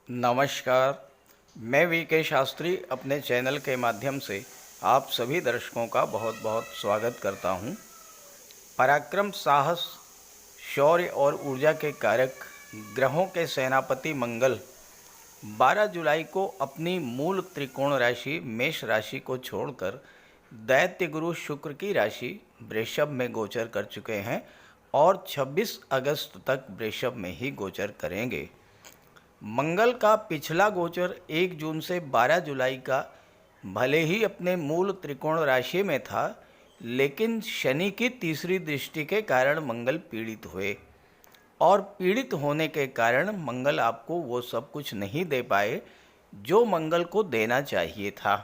नमस्कार। मैं वीके शास्त्री अपने चैनल के माध्यम से आप सभी दर्शकों का बहुत बहुत स्वागत करता हूं। पराक्रम, साहस, शौर्य और ऊर्जा के कारक ग्रहों के सेनापति मंगल 12 जुलाई को अपनी मूल त्रिकोण राशि मेष राशि को छोड़कर दैत्य गुरु शुक्र की राशि वृषभ में गोचर कर चुके हैं और 26 अगस्त तक वृषभ में ही गोचर करेंगे। मंगल का पिछला गोचर 1 जून से 12 जुलाई का भले ही अपने मूल त्रिकोण राशि में था, लेकिन शनि की तीसरी दृष्टि के कारण मंगल पीड़ित हुए और पीड़ित होने के कारण मंगल आपको वो सब कुछ नहीं दे पाए जो मंगल को देना चाहिए था।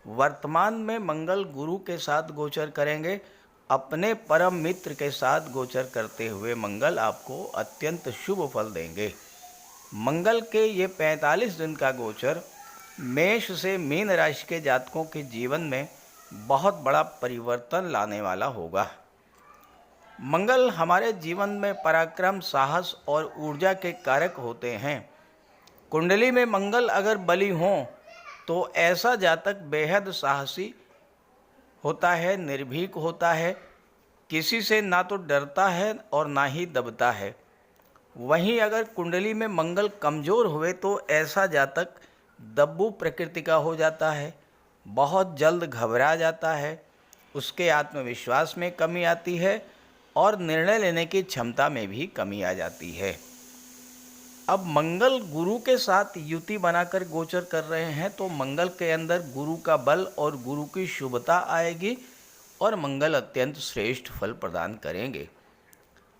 वर्तमान में मंगल गुरु के साथ गोचर करेंगे। अपने परम मित्र के साथ गोचर करते हुए मंगल आपको अत्यंत शुभ फल देंगे। मंगल के ये 45 दिन का गोचर मेष से मीन राशि के जातकों के जीवन में बहुत बड़ा परिवर्तन लाने वाला होगा। मंगल हमारे जीवन में पराक्रम, साहस और ऊर्जा के कारक होते हैं। कुंडली में मंगल अगर बली हो तो ऐसा जातक बेहद साहसी होता है, निर्भीक होता है, किसी से ना तो डरता है और ना ही दबता है। वहीं अगर कुंडली में मंगल कमज़ोर हुए तो ऐसा जातक दब्बू प्रकृति का हो जाता है, बहुत जल्द घबरा जाता है, उसके आत्मविश्वास में कमी आती है और निर्णय लेने की क्षमता में भी कमी आ जाती है। अब मंगल गुरु के साथ युति बनाकर गोचर कर रहे हैं तो मंगल के अंदर गुरु का बल और गुरु की शुभता आएगी और मंगल अत्यंत श्रेष्ठ फल प्रदान करेंगे।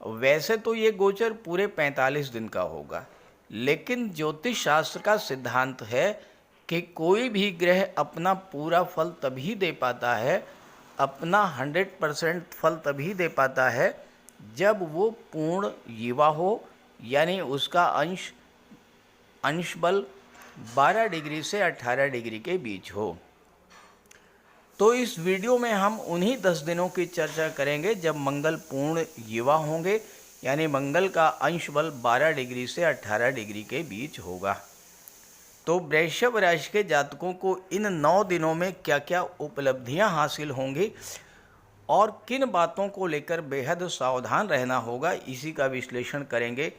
वैसे तो ये गोचर पूरे 45 दिन का होगा, लेकिन ज्योतिष शास्त्र का सिद्धांत है कि कोई भी ग्रह अपना पूरा फल तभी दे पाता है, अपना 100% फल तभी दे पाता है जब वो पूर्ण युवा हो, यानी उसका अंश बल 12 डिग्री से 18 डिग्री के बीच हो। तो इस वीडियो में हम उन्हीं 10 दिनों की चर्चा करेंगे जब मंगल पूर्ण युवा होंगे, यानी मंगल का अंश बल 12 डिग्री से 18 डिग्री के बीच होगा। तो वृषभ राशि के जातकों को इन 9 दिनों में क्या क्या उपलब्धियां हासिल होंगी और किन बातों को लेकर बेहद सावधान रहना होगा, इसी का विश्लेषण करेंगे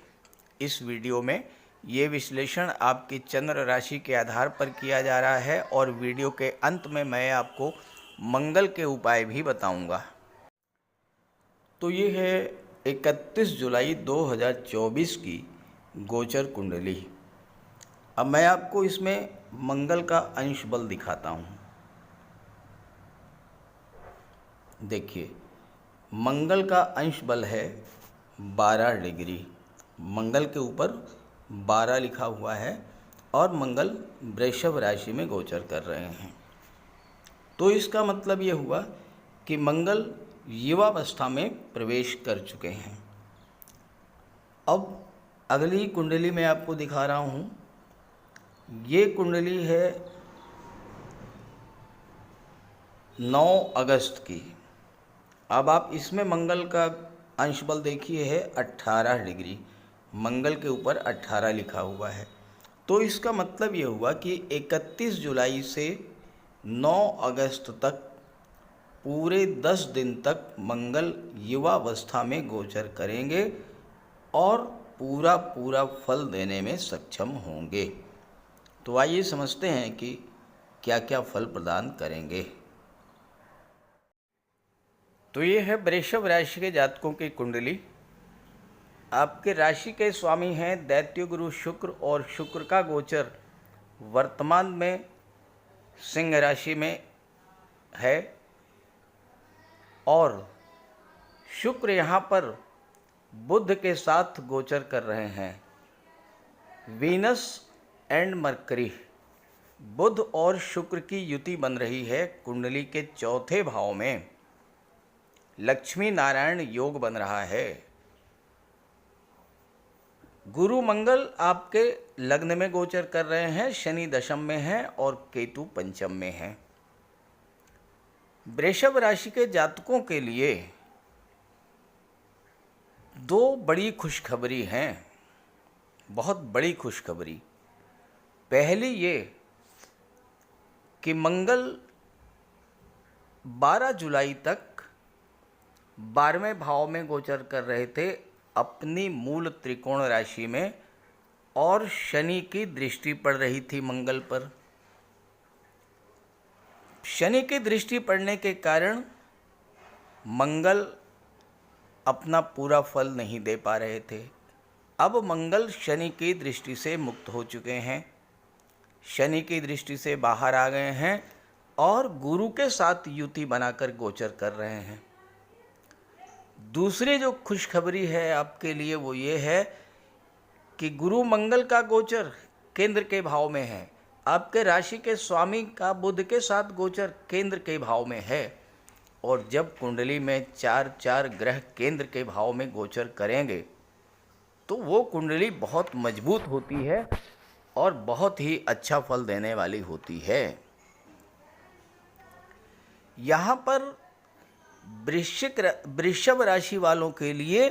इस वीडियो में। ये विश्लेषण आपकी चंद्र राशि के आधार पर किया जा रहा है और वीडियो के अंत में मैं आपको मंगल के उपाय भी बताऊंगा। तो ये है 31 जुलाई 2024 की गोचर कुंडली। अब मैं आपको इसमें मंगल का अंश बल दिखाता हूँ। देखिए, मंगल का अंश बल है 12 डिग्री। मंगल के ऊपर 12 लिखा हुआ है और मंगल वृषभ राशि में गोचर कर रहे हैं। तो इसका मतलब ये हुआ कि मंगल युवावस्था में प्रवेश कर चुके हैं। अब अगली कुंडली में आपको दिखा रहा हूँ। ये कुंडली है 9 अगस्त की। अब आप इसमें मंगल का अंश बल देखिए है 18 डिग्री। मंगल के ऊपर 18 लिखा हुआ है। तो इसका मतलब ये हुआ कि 31 जुलाई से 9 अगस्त तक पूरे 10 दिन तक मंगल युवावस्था में गोचर करेंगे और पूरा फल देने में सक्षम होंगे। तो आइए समझते हैं कि क्या क्या फल प्रदान करेंगे। तो ये है वृषभ राशि के जातकों की कुंडली। आपके राशि के स्वामी हैं दैत्य गुरु शुक्र और शुक्र का गोचर वर्तमान में सिंह राशि में है और शुक्र यहाँ पर बुध के साथ गोचर कर रहे हैं। वीनस एंड मरकरी, बुध और शुक्र की युति बन रही है कुंडली के चौथे भाव में। लक्ष्मी नारायण योग बन रहा है। गुरु मंगल आपके लग्न में गोचर कर रहे हैं, शनि दशम में है और केतु पंचम में है। वृषभ राशि के जातकों के लिए 2 बड़ी खुशखबरी हैं, बहुत बड़ी खुशखबरी। पहली ये कि मंगल 12 जुलाई तक 12वें भाव में गोचर कर रहे थे अपनी मूल त्रिकोण राशि में, और शनि की दृष्टि पड़ रही थी मंगल पर। शनि की दृष्टि पड़ने के कारण मंगल अपना पूरा फल नहीं दे पा रहे थे। अब मंगल शनि की दृष्टि से मुक्त हो चुके हैं, शनि की दृष्टि से बाहर आ गए हैं और गुरु के साथ युति बनाकर गोचर कर रहे हैं। दूसरी जो खुशखबरी है आपके लिए वो ये है कि गुरु मंगल का गोचर केंद्र के भाव में है। आपके राशि के स्वामी का बुध के साथ गोचर केंद्र के भाव में है, और जब कुंडली में 4 ग्रह केंद्र के भाव में गोचर करेंगे तो वो कुंडली बहुत मजबूत होती है और बहुत ही अच्छा फल देने वाली होती है। यहाँ पर वृषभ राशि वालों के लिए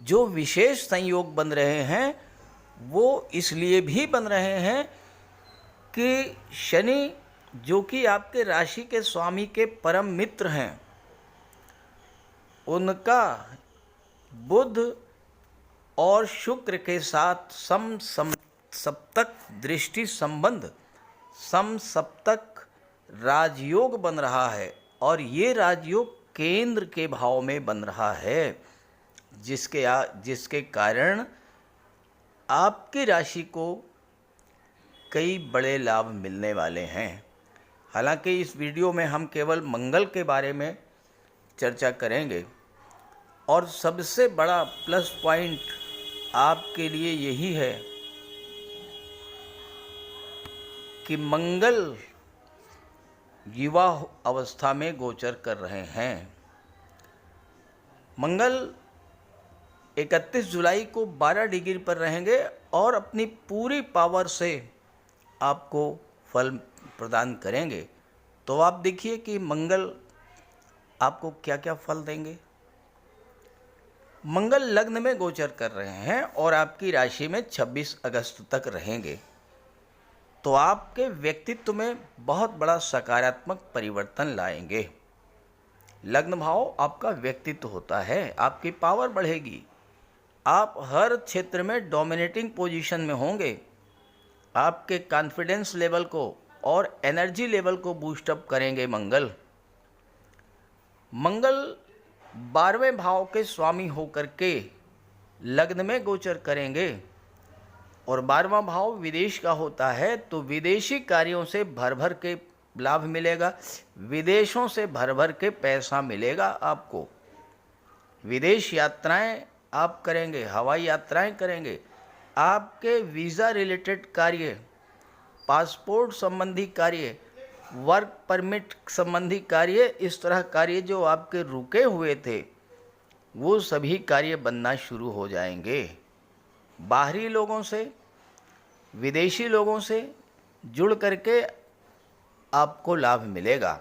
जो विशेष संयोग बन रहे हैं वो इसलिए भी बन रहे हैं कि शनि, जो कि आपके राशि के स्वामी के परम मित्र हैं, उनका बुध और शुक्र के साथ सप्तक दृष्टि संबंध समसप्तक राजयोग बन रहा है, और ये राजयोग केंद्र के भाव में बन रहा है, जिसके कारण आपकी राशि को कई बड़े लाभ मिलने वाले हैं। हालांकि इस वीडियो में हम केवल मंगल के बारे में चर्चा करेंगे, और सबसे बड़ा प्लस पॉइंट आपके लिए यही है कि मंगल युवा अवस्था में गोचर कर रहे हैं। मंगल 31 जुलाई को 12 डिग्री पर रहेंगे और अपनी पूरी पावर से आपको फल प्रदान करेंगे। तो आप देखिए कि मंगल आपको क्या क्या फल देंगे। मंगल लग्न में गोचर कर रहे हैं और आपकी राशि में 26 अगस्त तक रहेंगे, तो आपके व्यक्तित्व में बहुत बड़ा सकारात्मक परिवर्तन लाएंगे। लग्न भाव आपका व्यक्तित्व होता है, आपकी पावर बढ़ेगी, आप हर क्षेत्र में डोमिनेटिंग पोजीशन में होंगे। आपके कॉन्फिडेंस लेवल को और एनर्जी लेवल को बूस्टअप करेंगे मंगल। मंगल 12वें भाव के स्वामी होकर के लग्न में गोचर करेंगे, और 12वां भाव विदेश का होता है, तो विदेशी कार्यों से भर भर के लाभ मिलेगा, विदेशों से भर भर के पैसा मिलेगा आपको। विदेश यात्राएं आप करेंगे, हवाई यात्राएं करेंगे, आपके वीज़ा रिलेटेड कार्य, पासपोर्ट संबंधी कार्य, वर्क परमिट संबंधी कार्य, इस तरह कार्य जो आपके रुके हुए थे वो सभी कार्य बनना शुरू हो जाएंगे। बाहरी लोगों से, विदेशी लोगों से जुड़ करके आपको लाभ मिलेगा।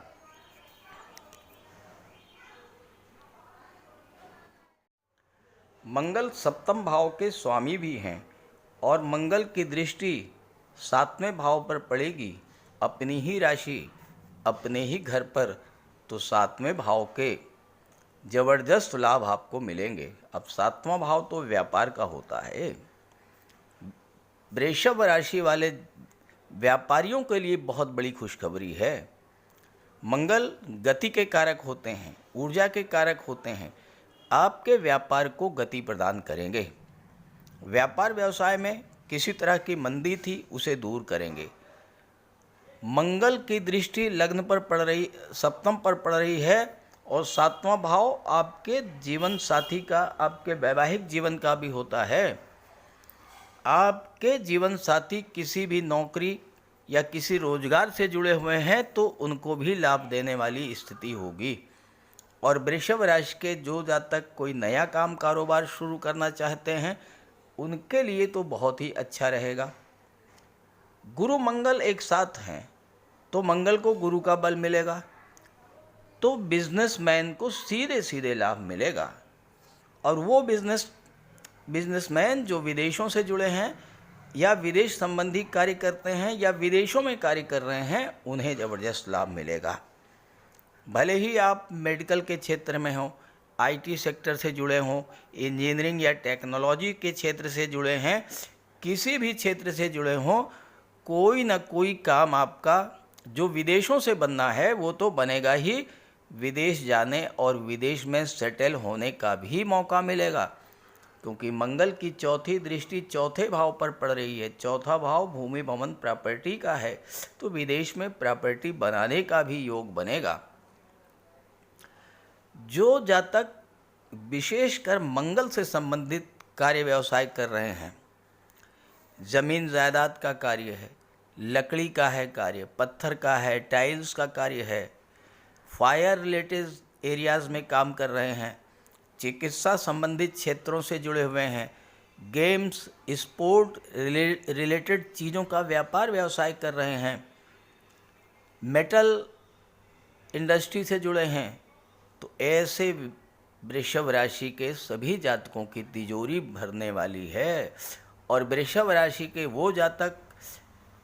मंगल सप्तम भाव के स्वामी भी हैं, और मंगल की दृष्टि 7वें भाव पर पड़ेगी, अपनी ही राशि, अपने ही घर पर, तो 7वें भाव के ज़बरदस्त लाभ आपको मिलेंगे। अब 7वां भाव तो व्यापार का होता है। वृषभ राशि वाले व्यापारियों के लिए बहुत बड़ी खुशखबरी है। मंगल गति के कारक होते हैं, ऊर्जा के कारक होते हैं, आपके व्यापार को गति प्रदान करेंगे। व्यापार व्यवसाय में किसी तरह की मंदी थी उसे दूर करेंगे। मंगल की दृष्टि लग्न पर पड़ रही, सप्तम पर पड़ रही है, और 7वां भाव आपके जीवन साथी का, आपके वैवाहिक जीवन का भी होता है। आपके जीवन साथी किसी भी नौकरी या किसी रोजगार से जुड़े हुए हैं तो उनको भी लाभ देने वाली स्थिति होगी। और वृषभ राशि के जो जातक कोई नया काम कारोबार शुरू करना चाहते हैं उनके लिए तो बहुत ही अच्छा रहेगा। गुरु मंगल एक साथ हैं तो मंगल को गुरु का बल मिलेगा, तो बिजनेसमैन को सीधे सीधे लाभ मिलेगा। और वो बिजनेसमैन जो विदेशों से जुड़े हैं, या विदेश संबंधी कार्य करते हैं या विदेशों में कार्य कर रहे हैं, उन्हें ज़बरदस्त लाभ मिलेगा। भले ही आप मेडिकल के क्षेत्र में हों, आईटी सेक्टर से जुड़े हों, इंजीनियरिंग या टेक्नोलॉजी के क्षेत्र से जुड़े हैं, किसी भी क्षेत्र से जुड़े हों, कोई ना कोई काम आपका जो विदेशों से बनना है वो तो बनेगा ही। विदेश जाने और विदेश में सेटल होने का भी मौका मिलेगा, क्योंकि मंगल की चौथी दृष्टि चौथे भाव पर पड़ रही है। चौथा भाव भूमि भवन प्रॉपर्टी का है, तो विदेश में प्रॉपर्टी बनाने का भी योग बनेगा। जो जातक विशेषकर मंगल से संबंधित कार्य व्यवसाय कर रहे हैं, ज़मीन जायदाद का कार्य है, लकड़ी का है कार्य, पत्थर का है, टाइल्स का कार्य है, फायर रिलेटेड एरियाज़ में काम कर रहे हैं, चिकित्सा संबंधित क्षेत्रों से जुड़े हुए हैं, गेम्स स्पोर्ट रिलेटेड चीज़ों का व्यापार व्यवसाय कर रहे हैं, मेटल इंडस्ट्री से जुड़े हैं, तो ऐसे वृषभ राशि के सभी जातकों की तिजोरी भरने वाली है। और वृषभ राशि के वो जातक,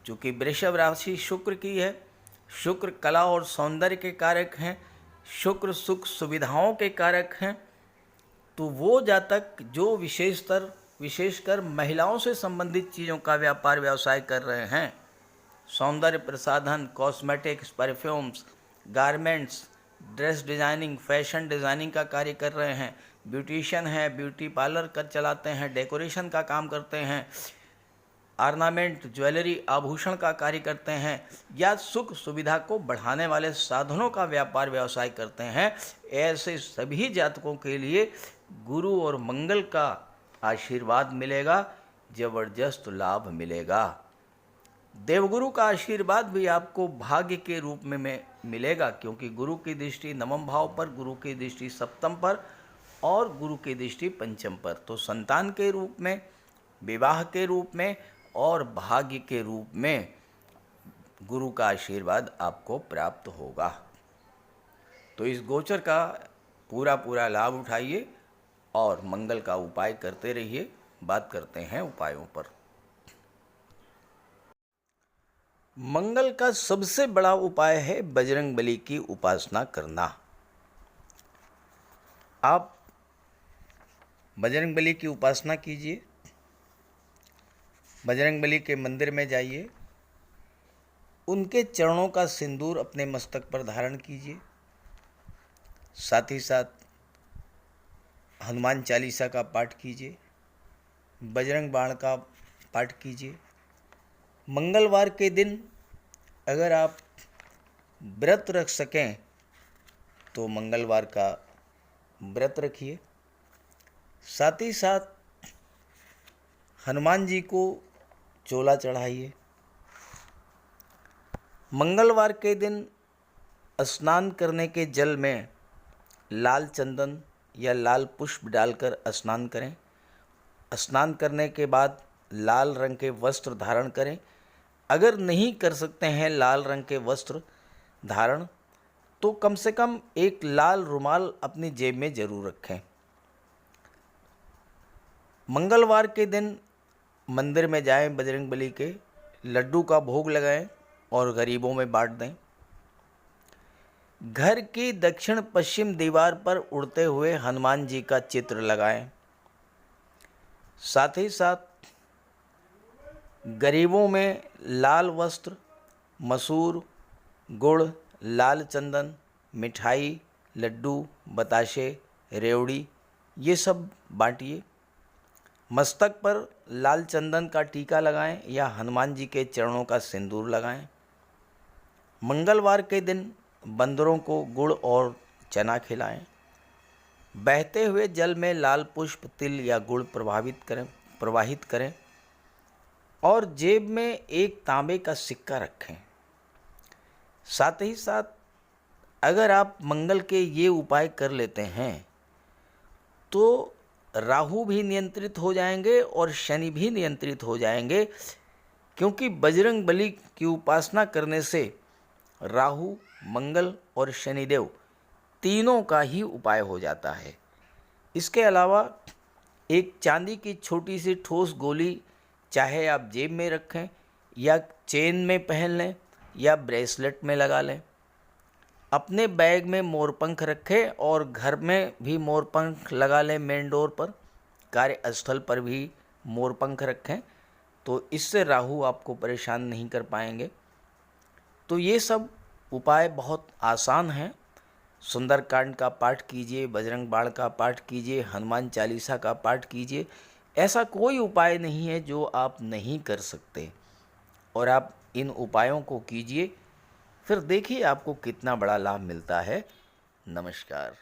चूँकि वृषभ राशि शुक्र की है, शुक्र कला और सौंदर्य के कारक हैं, शुक्र सुख सुविधाओं के कारक हैं, तो वो जातक जो विशेषकर महिलाओं से संबंधित चीज़ों का व्यापार व्यवसाय कर रहे हैं, सौंदर्य प्रसाधन, cosmetics, perfumes, garments, dress designing, fashion designing का कार्य कर रहे हैं, ब्यूटिशियन है, ब्यूटी पार्लर कर चलाते हैं, डेकोरेशन का काम करते हैं, ऑर्नामेंट ज्वेलरी आभूषण का कार्य करते हैं, या सुख सुविधा को बढ़ाने वाले साधनों का व्यापार व्यवसाय करते हैं, ऐसे सभी जातकों के लिए गुरु और मंगल का आशीर्वाद मिलेगा, जबरदस्त लाभ मिलेगा। देवगुरु का आशीर्वाद भी आपको भाग्य के रूप में मिलेगा, क्योंकि गुरु की दृष्टि नवम भाव पर, गुरु की दृष्टि सप्तम पर और गुरु की दृष्टि पंचम पर, तो संतान के रूप में, विवाह के रूप में और भाग्य के रूप में गुरु का आशीर्वाद आपको प्राप्त होगा। तो इस गोचर का पूरा लाभ उठाइए और मंगल का उपाय करते रहिए। बात करते हैं उपायों पर। मंगल का सबसे बड़ा उपाय है बजरंगबली की उपासना करना। आप बजरंगबली की उपासना कीजिए, बजरंगबली के मंदिर में जाइए, उनके चरणों का सिंदूर अपने मस्तक पर धारण कीजिए, साथ ही साथ हनुमान चालीसा का पाठ कीजिए, बजरंग बाण का पाठ कीजिए। मंगलवार के दिन अगर आप व्रत रख सकें तो मंगलवार का व्रत रखिए। साथ ही साथ हनुमान जी को चोला चढ़ाइए। मंगलवार के दिन स्नान करने के जल में लाल चंदन या लाल पुष्प डालकर स्नान करें। स्नान करने के बाद लाल रंग के वस्त्र धारण करें। अगर नहीं कर सकते हैं लाल रंग के वस्त्र धारण, तो कम से कम एक लाल रुमाल अपनी जेब में जरूर रखें। मंगलवार के दिन मंदिर में जाएं, बजरंगबली के लड्डू का भोग लगाएं और गरीबों में बांट दें। घर की दक्षिण पश्चिम दीवार पर उड़ते हुए हनुमान जी का चित्र लगाएं। साथ ही साथ गरीबों में लाल वस्त्र, मसूर, गुड़, लाल चंदन, मिठाई, लड्डू, बताशे, रेवड़ी, ये सब बांटिए। मस्तक पर लाल चंदन का टीका लगाएं या हनुमान जी के चरणों का सिंदूर लगाएं। मंगलवार के दिन बंदरों को गुड़ और चना खिलाएं। बहते हुए जल में लाल पुष्प, तिल या गुड़ प्रवाहित करें और जेब में एक तांबे का सिक्का रखें। साथ ही साथ अगर आप मंगल के ये उपाय कर लेते हैं तो राहु भी नियंत्रित हो जाएंगे और शनि भी नियंत्रित हो जाएंगे, क्योंकि बजरंगबली की उपासना करने से राहु, मंगल और शनिदेव तीनों का ही उपाय हो जाता है। इसके अलावा एक चांदी की छोटी सी ठोस गोली चाहे आप जेब में रखें या चेन में पहन लें या ब्रेसलेट में लगा लें। अपने बैग में मोरपंख रखें और घर में भी मोरपंख लगा लें। मेन डोर पर, कार्यस्थल पर भी मोरपंख रखें, तो इससे राहु आपको परेशान नहीं कर पाएंगे। तो ये सब उपाय बहुत आसान हैं। सुंदरकांड का पाठ कीजिए, बजरंग बाण का पाठ कीजिए, हनुमान चालीसा का पाठ कीजिए। ऐसा कोई उपाय नहीं है जो आप नहीं कर सकते, और आप इन उपायों को कीजिए, फिर देखिए आपको कितना बड़ा लाभ मिलता है। नमस्कार।